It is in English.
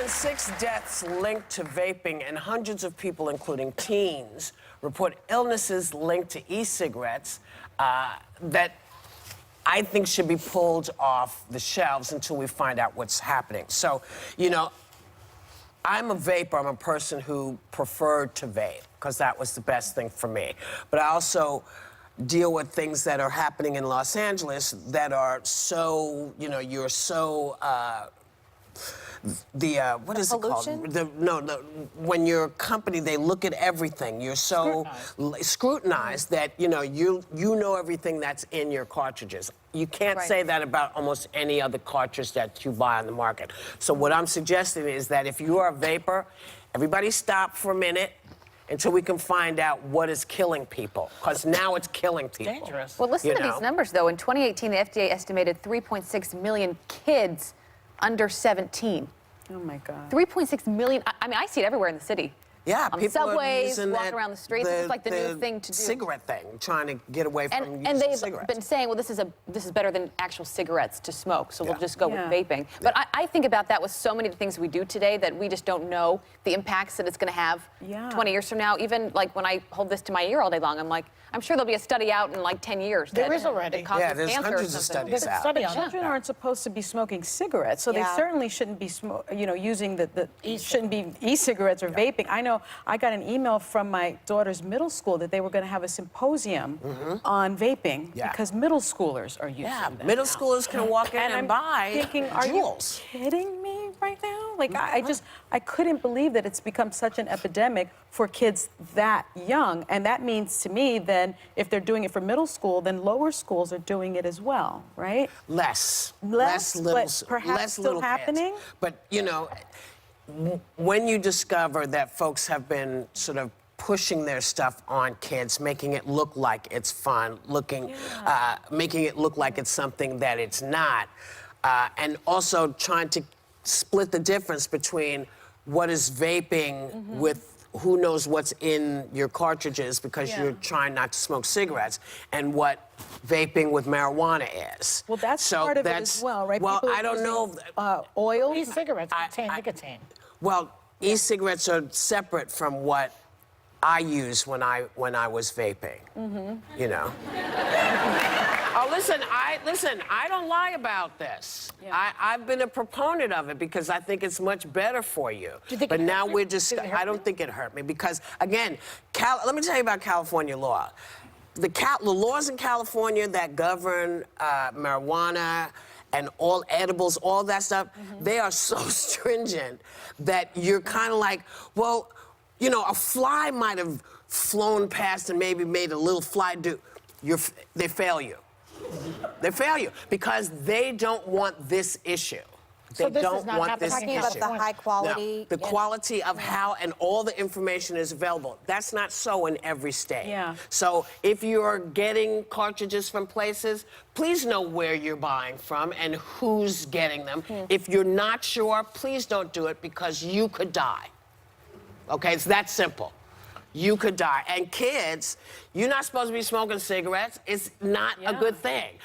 been 6 deaths linked to vaping, and hundreds of people, including teens, report illnesses linked to e-cigarettes that I think should be pulled off the shelves until we find out what's happening. So, you know, I'm a vapor. I'm a person who preferred to vape because that was the best thing for me. But I also deal with things that are happening in Los Angeles that are so, you know, you're so, what is it called? When your company, they look at everything. You're so scrutinized that, you know, you know everything that's in your cartridges. You can't say that about almost any other cartridge that you buy on the market. So what I'm suggesting is that if you are a vapor, everybody stop for a minute until we can find out what is killing people, because now it's killing people. Dangerous. Well, listen to these numbers, though. In 2018, the FDA estimated 3.6 million kids under 17. Oh, my God. 3.6 million. I mean, I see it everywhere in the city. Yeah, on people subways, are walking around the streets. It's like the new thing to do. Cigarette thing, trying to get away from using and they've cigarettes. been saying, well, this is better than actual cigarettes to smoke, so we'll just go with Yeah. vaping. But I think about that with so many of the things we do today that we just don't know the impacts that it's going to have 20 years from now. Even like when I hold this to my ear all day long, I'm like, I'm sure there'll be a study out in like 10 years. There is already. Yeah, there's hundreds of studies out. Children aren't supposed to be smoking cigarettes, so they certainly shouldn't be, using shouldn't be e-cigarettes or vaping. I know I got an email from my daughter's middle school that they were going to have a symposium on vaping because middle schoolers are using them. Middle schoolers can walk in and buy thinking, are you kidding me right now? Like, I couldn't believe that it's become such an epidemic for kids that young, and that means to me then if they're doing it for middle school, then lower schools are doing it as well, right? Less little, but perhaps less still little happening. Kids. But you know, when you discover that folks have been sort of pushing their stuff on kids, making it look like it's fun, making it look like it's something that it's not, and also trying to split the difference between what is vaping with who knows what's in your cartridges because you're trying not to smoke cigarettes, and what vaping with marijuana is. Well, that's part of it as well, right? Well, People I don't know. Oil? E-cigarettes contain nicotine. Well, e-cigarettes are separate from what I used when I was vaping. You know. Oh, listen, I don't lie about this. I've been a proponent of it because I think it's much better for you. But now we're just, I don't think it hurt me because, again, let me tell you about California law. The laws in California that govern marijuana and all edibles, all that stuff, they are so stringent that you're kind of like, well, you know, a fly might have flown past and maybe made a little fly do. They fail you. They fail you because they don't want this issue. They don't want this issue. Talking about the high quality. No, the quality of how and all the information is available. That's not so in every state. Yeah. So if you're getting cartridges from places, please know where you're buying from and who's getting them. If you're not sure, please don't do it because you could die. Okay, it's that simple. You could die. And kids, you're not supposed to be smoking cigarettes. It's not a good thing.